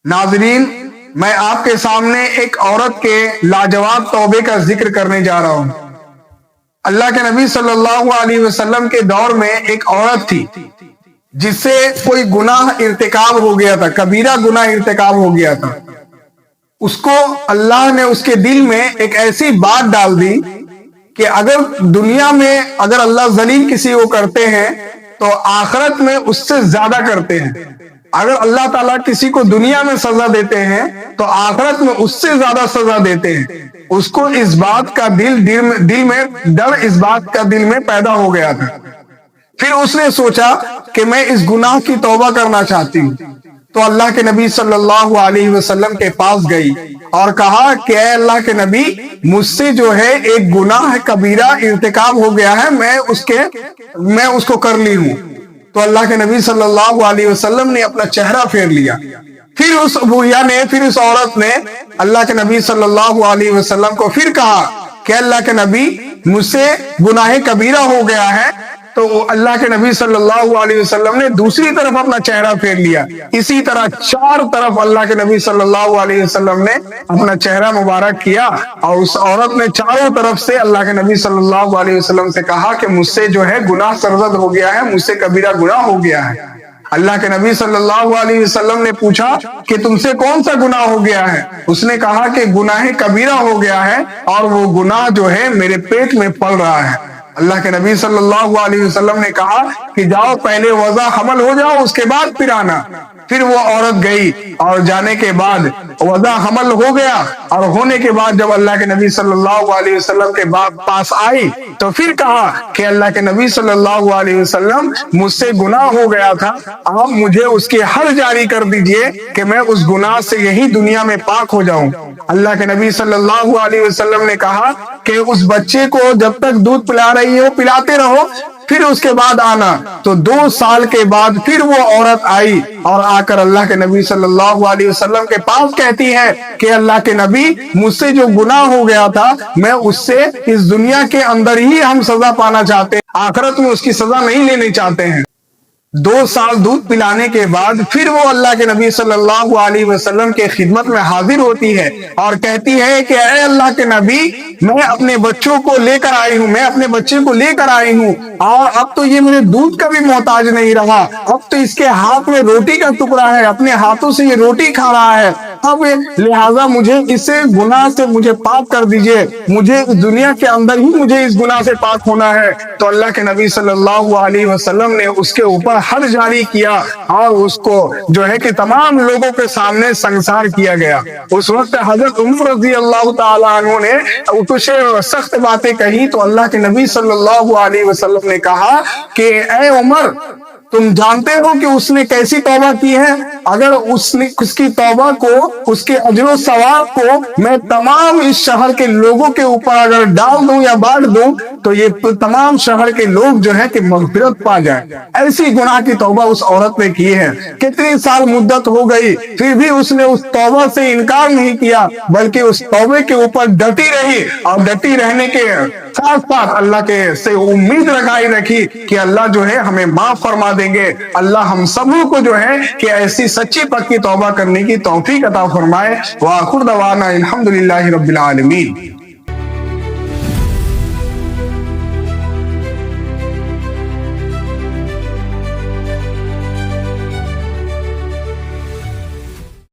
ناظرین، میں آپ کے سامنے ایک عورت کے لاجواب توبے کا ذکر کرنے جا رہا ہوں۔ اللہ کے نبی صلی اللہ علیہ وسلم کے دور میں ایک عورت تھی جس سے کوئی گناہ ارتکاب ہو گیا تھا، کبیرہ گناہ ارتکاب ہو گیا تھا۔ اس کو اللہ نے اس کے دل میں ایک ایسی بات ڈال دی کہ اگر دنیا میں اگر اللہ ذلیل کسی کو کرتے ہیں تو آخرت میں اس سے زیادہ کرتے ہیں۔ اگر اللہ تعالیٰ کسی کو دنیا میں سزا دیتے ہیں تو آخرت میں اس سے زیادہ سزا دیتے ہیں۔ اس کو اس بات کا ڈر اس بات کا دل میں پیدا ہو گیا تھا۔ پھر اس نے سوچا کہ میں اس گناہ کی توبہ کرنا چاہتی ہوں، تو اللہ کے نبی صلی اللہ علیہ وسلم کے پاس گئی اور کہا کہ اے اللہ کے نبی، مجھ سے جو ہے ایک گناہ کبیرہ ارتکاب ہو گیا ہے، میں اس کو کر لی ہوں۔ تو اللہ کے نبی صلی اللہ علیہ وسلم نے اپنا چہرہ پھیر لیا۔ پھر اس اس عورت نے اللہ کے نبی صلی اللہ علیہ وسلم کو پھر کہا کہ اللہ کے نبی، مجھ سے گناہ کبیرہ ہو گیا ہے۔ تو اللہ کے نبی صلی اللہ علیہ وسلم نے دوسری طرف اپنا چہرہ پھیر لیا۔ اسی طرح چار طرف اللہ کے نبی صلی اللہ علیہ وسلم نے اپنا چہرہ مبارک کیا، اور اس عورت نے چاروں طرف سے اللہ کے نبی صلی اللہ علیہ وسلم سے کہا کہ مجھ سے جو ہے گناہ سرزد ہو گیا ہے، مجھ سے کبیرہ گناہ ہو گیا ہے۔ اللہ کے نبی صلی اللہ علیہ وسلم نے پوچھا کہ تم سے کون سا گناہ ہو گیا ہے؟ اس نے کہا کہ گناہ کبیرہ ہو گیا ہے، اور وہ گناہ جو ہے میرے پیٹ میں پل رہا ہے۔ اللہ کے نبی صلی اللہ علیہ وسلم نے کہا کہ جاؤ، پہلے وضع حمل ہو جاؤ، اس کے بعد پھر آنا۔ پھر وہ عورت گئی، اور جانے کے بعد وضع حمل ہو گیا، اور ہونے کے بعد جب اللہ کے نبی صلی اللہ علیہ وسلم کے پاس آئی تو پھر کہا کہ اللہ کے نبی صلی اللہ علیہ وسلم، مجھ سے گناہ ہو گیا تھا، آپ مجھے اس کی حد جاری کر دیجئے کہ میں اس گناہ سے یہی دنیا میں پاک ہو جاؤں۔ اللہ کے نبی صلی اللہ علیہ وسلم نے کہا کہ اس بچے کو جب تک دودھ پلا رہی ہو پلاتے رہو، پھر اس کے بعد آنا۔ تو 2 سال کے بعد پھر وہ عورت آئی، اور آ کر اللہ کے نبی صلی اللہ علیہ وسلم کے پاس کہتی ہے کہ اللہ کے نبی، مجھ سے جو گناہ ہو گیا تھا، میں اس سے اس دنیا کے اندر ہی ہم سزا پانا چاہتے ہیں، آخرت میں اس کی سزا نہیں لینی چاہتے ہیں۔ 2 سال دودھ پلانے کے بعد پھر وہ اللہ کے نبی صلی اللہ علیہ وسلم کے خدمت میں حاضر ہوتی ہے اور کہتی ہے کہ اے اللہ کے نبی، میں اپنے بچوں کو لے کر آئی ہوں، میں اپنے بچے کو لے کر آئی ہوں، اور اب تو یہ میرے دودھ کا بھی محتاج نہیں رہا، اب تو اس کے ہاتھ میں روٹی کا ٹکڑا ہے، اپنے ہاتھوں سے یہ روٹی کھا رہا ہے، اب لہٰذا مجھے اس گناہ سے مجھے پاک کر دیجئے، مجھے اس دنیا کے اندر ہی مجھے اس گناہ سے پاک ہونا ہے۔ تو اللہ کے نبی صلی اللہ علیہ وسلم نے اس کے اوپر حد جاری کیا، اور اس کو جو ہے کہ تمام لوگوں کے سامنے سنسار کیا گیا۔ اس وقت حضرت عمر رضی اللہ تعالیٰ عنہ نے کچھ سخت باتیں کہی، تو اللہ کے نبی صلی اللہ علیہ وسلم نے کہا کہ اے عمر، تم جانتے ہو کہ اس نے کیسی توبہ کی ہے؟ اگر اس کی توبہ کو، اس کے اجر و ثواب کو میں تمام اس شہر کے لوگوں کے اوپر اگر ڈال دوں یا بانٹ دوں تو یہ تمام شہر کے لوگ جو ہے کہ مغفرت پا جائیں۔ ایسی گناہ کی توبہ اس عورت نے کی ہے۔ کتنی سال مدت ہو گئی، پھر بھی اس نے اس توبہ سے انکار نہیں کیا، بلکہ اس توبے کے اوپر ڈٹی رہی، اور ڈٹی رہنے کے ساتھ ساتھ اللہ کے سے امید رکھی کہ اللہ جو ہے ہمیں معاف فرما دیں گے۔ اللہ ہم سبوں کو جو ہے کہ ایسی سچی پکی توبہ کرنے کی توفیق عطا فرمائے۔ وآخر دعوانا الحمدللہ رب العالمین۔